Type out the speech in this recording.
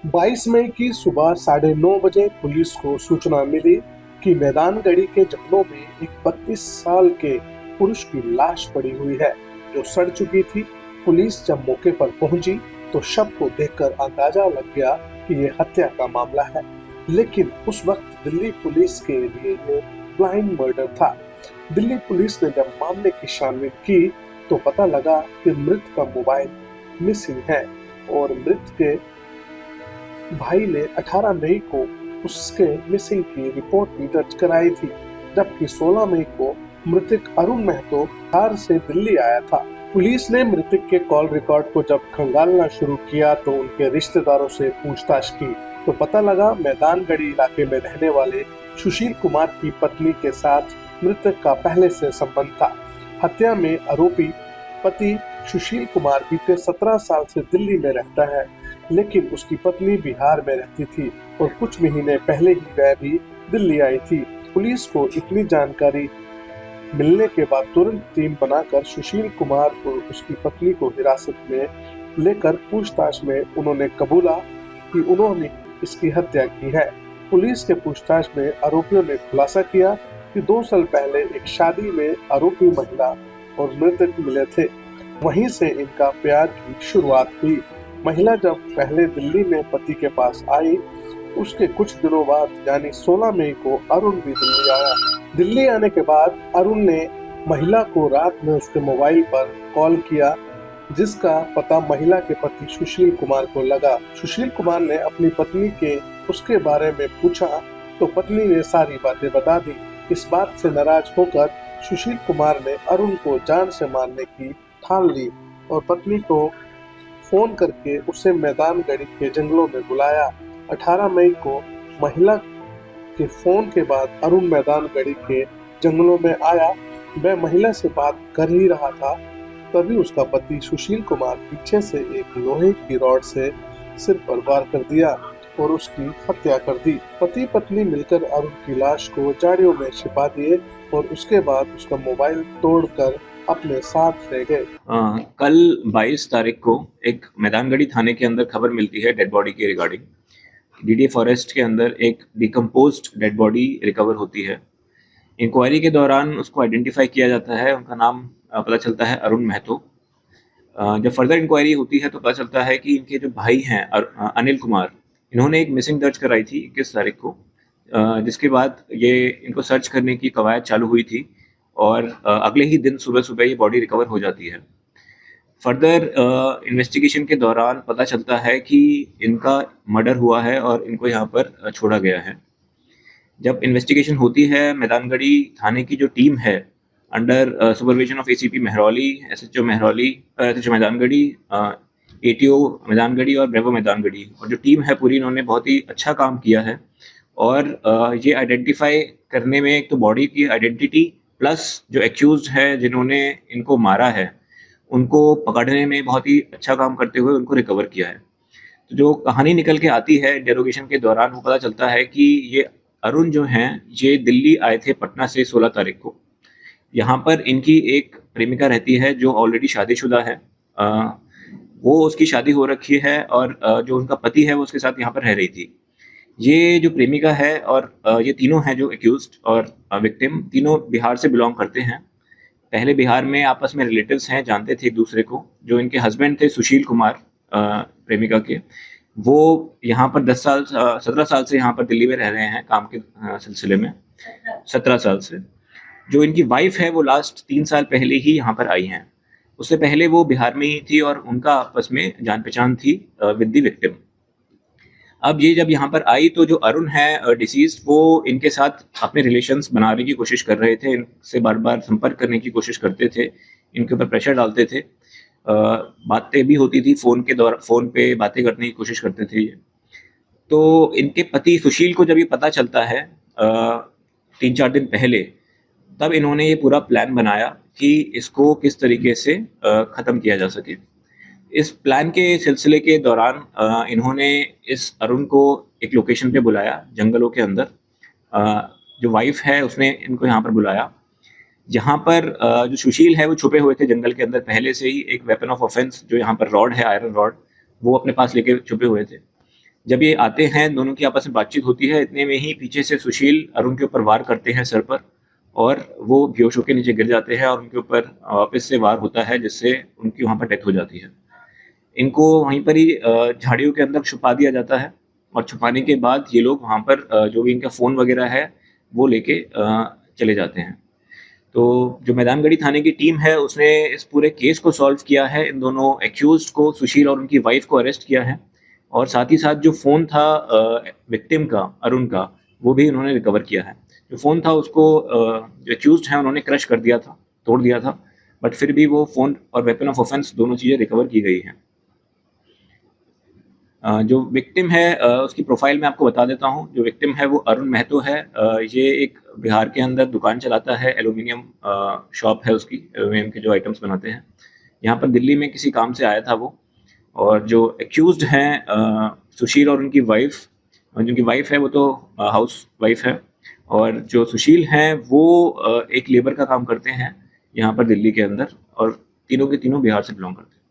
22 मई की सुबह 9:30 बजे पुलिस को सूचना मिली कि मैदानगढ़ी के जंगलों में एक 32 साल के पुरुष की लाश पड़ी हुई है जो सड़ चुकी थी। पुलिस जब मौके पर पहुंची तो शव को देखकर अंदाजा लग गया कि ये हत्या का मामला है, लेकिन उस वक्त दिल्ली पुलिस के लिए ये ब्लाइंड मर्डर था। दिल्ली पुलिस ने जब मामले की छानबीन की तो पता लगा कि मृत का मोबाइल मिसिंग है और मृत के भाई ने 18 मई को उसके मिसिंग की रिपोर्ट भी दर्ज कराई थी, जबकि 16 मई को मृतक अरुण महतो बिहार से दिल्ली आया था। पुलिस ने मृतक के कॉल रिकॉर्ड को जब खंगालना शुरू किया तो उनके रिश्तेदारों से पूछताछ की तो पता लगा मैदानगढ़ी इलाके में रहने वाले सुशील कुमार की पत्नी के साथ मृतक का पहले से संबंध था। हत्या में आरोपी पति सुशील कुमार बीते 17 साल से दिल्ली में रहता है, लेकिन उसकी पत्नी बिहार में रहती थी और कुछ महीने पहले ही वह भी दिल्ली आई थी। पुलिस को इतनी जानकारी मिलने के बाद तुरंत टीम बनाकर सुशील कुमार और उसकी पत्नी को हिरासत में लेकर पूछताछ में उन्होंने कबूला कि उन्होंने इसकी हत्या की है। पुलिस के पूछताछ में आरोपियों ने खुलासा किया कि 2 साल पहले एक शादी में आरोपी महिला और मृतक मिले थे, वहीं से इनका प्यार की शुरुआत हुई। महिला जब पहले दिल्ली में पति के पास आई, उसके कुछ दिनों बाद यानी 16 मई को अरुण भी दिल्ली आया। दिल्ली आने के बाद अरुण ने महिला को रात में उसके मोबाइल पर कॉल किया, जिसका पता महिला के पति सुशील कुमार को लगा। सुशील कुमार ने अपनी पत्नी के उसके बारे में पूछा तो पत्नी ने सारी बातें बता दी। इस बात से नाराज होकर सुशील कुमार ने अरुण को जान से मारने की ठान ली और पत्नी को फोन करके उसे मैदानगढ़ी के जंगलों में बुलाया। 18 मई को महिला के फोन के बाद अरुण मैदानगढ़ी के जंगलों में आया। वह महिला से बात कर ही रहा था, तभी उसका पति सुशील कुमार पीछे से एक लोहे की रॉड से सिर पर वार कर दिया और उसकी हत्या कर दी। पति पत्नी मिलकर अरुण की लाश को झाड़ियों में छिपा दिए और उसके बाद उसका मोबाइल तोड़कर अपने साथ ले गए। कल 22 तारीख को एक मैदानगढ़ी थाने के अंदर खबर मिलती है डेड बॉडी की रिगार्डिंग। डीडी फॉरेस्ट के अंदर एक डिकम्पोज्ड डेड बॉडी रिकवर होती है। इंक्वायरी के दौरान उसको आइडेंटिफाई किया जाता है, उनका नाम पता चलता है अरुण महतो। जब फर्दर इंक्वायरी होती है तो पता चलता है कि इनके जो भाई हैं अनिल कुमार, इन्होंने एक मिसिंग दर्ज कराई थी 21 तारीख को, जिसके बाद ये इनको सर्च करने की कवायद चालू हुई थी और अगले ही दिन सुबह सुबह ये बॉडी रिकवर हो जाती है। फर्दर इन्वेस्टिगेशन के दौरान पता चलता है कि इनका मर्डर हुआ है और इनको यहाँ पर छोड़ा गया है। जब इन्वेस्टिगेशन होती है, मैदानगढ़ी थाने की जो टीम है under supervision of ACP Mehrauli, SHO Mehrauli, SHO Maidangarhi, ATO Maidangarhi और ब्रेवो मैदानगढ़ी, और जो टीम है पूरी, इन्होंने बहुत ही अच्छा काम किया है और ये आइडेंटिफाई करने में एक तो बॉडी की आइडेंटिटी प्लस जो एक्यूज्ड है जिन्होंने इनको मारा है उनको पकड़ने में बहुत ही अच्छा काम करते हुए उनको रिकवर किया है। तो जो कहानी निकल के आती है इंटेरोगेशन के दौरान, वो पता चलता है कि ये अरुण जो हैं ये दिल्ली आए थे पटना से 16 तारीख को। यहाँ पर इनकी एक प्रेमिका रहती है जो ऑलरेडी शादीशुदा है। वो उसकी शादी हो रखी है और जो उनका पति है वो उसके साथ यहाँ पर रह रही थी। ये जो प्रेमिका है और ये तीनों हैं जो एक्यूज्ड और विक्टिम, तीनों बिहार से बिलोंग करते हैं। पहले बिहार में आपस में रिलेटिव्स हैं, जानते थे एक दूसरे को। जो इनके हस्बैंड थे सुशील कुमार प्रेमिका के, वो यहाँ पर 17 साल से यहाँ पर दिल्ली में रह रहे हैं काम के सिलसिले में, 17 साल से। जो इनकी वाइफ है वो लास्ट 3 साल पहले ही यहाँ पर आई हैं। उससे पहले वो बिहार में ही थी और उनका आपस में जान पहचान थी विद द विक्टिम। अब ये जब यहाँ पर आई तो जो अरुण है डिसीज्ड, वो इनके साथ अपने रिलेशंस बनाने की कोशिश कर रहे थे, इनसे बार बार संपर्क करने की कोशिश करते थे, इनके ऊपर प्रेशर डालते थे, बातें भी होती थी फ़ोन के दौरान, फ़ोन पे बातें करने की कोशिश करते थे ये। तो इनके पति सुशील को जब ये पता चलता है 3-4 दिन पहले, तब इन्होंने ये पूरा प्लान बनाया कि इसको किस तरीके से ख़त्म किया जा सके। इस प्लान के सिलसिले के दौरान इन्होंने इस अरुण को एक लोकेशन पे बुलाया जंगलों के अंदर। जो वाइफ है उसने इनको यहाँ पर बुलाया, जहाँ पर जो सुशील है वो छुपे हुए थे जंगल के अंदर पहले से ही। एक वेपन ऑफ ऑफेंस जो यहाँ पर रॉड है, आयरन रॉड, वो अपने पास लेके छुपे हुए थे। जब ये आते हैं, दोनों की आपस में बातचीत होती है, इतने में ही पीछे से सुशील अरुण के ऊपर वार करते हैं सर पर, और वो बेहोश होकर नीचे गिर जाते हैं और उनके ऊपर वापस से वार होता है, जिससे उनकी वहाँ पर डेथ हो जाती है। इनको वहीं पर ही झाड़ियों के अंदर छुपा दिया जाता है, और छुपाने के बाद ये लोग वहाँ पर जो भी इनका फ़ोन वगैरह है वो लेके चले जाते हैं। तो जो मैदानगढ़ी थाने की टीम है उसने इस पूरे केस को सॉल्व किया है, इन दोनों एक्यूज्ड को, सुशील और उनकी वाइफ को अरेस्ट किया है, और साथ ही साथ जो फ़ोन था विक्टिम का, अरुण का, वो भी उन्होंने रिकवर किया है। जो फ़ोन था उसको जो एक्यूज्ड हैं उन्होंने क्रश कर दिया था, तोड़ दिया था, बट फिर भी वो फ़ोन और वेपन ऑफ ऑफेंस दोनों चीज़ें रिकवर की गई हैं। जो विक्टिम है उसकी प्रोफाइल मैं आपको बता देता हूँ। जो विक्टिम है वो अरुण महतो है। ये एक बिहार के अंदर दुकान चलाता है, एल्यूमिनियम शॉप है उसकी, एल्यूमिनियम के जो आइटम्स बनाते हैं। यहाँ पर दिल्ली में किसी काम से आया था वो। और जो एक्यूज्ड हैं सुशील और उनकी वाइफ, जिनकी वाइफ है वो तो हाउस वाइफ है, और जो सुशील हैं वो एक लेबर का काम करते हैं यहाँ पर दिल्ली के अंदर, और तीनों के तीनों बिहार से बिलोंग करते हैं।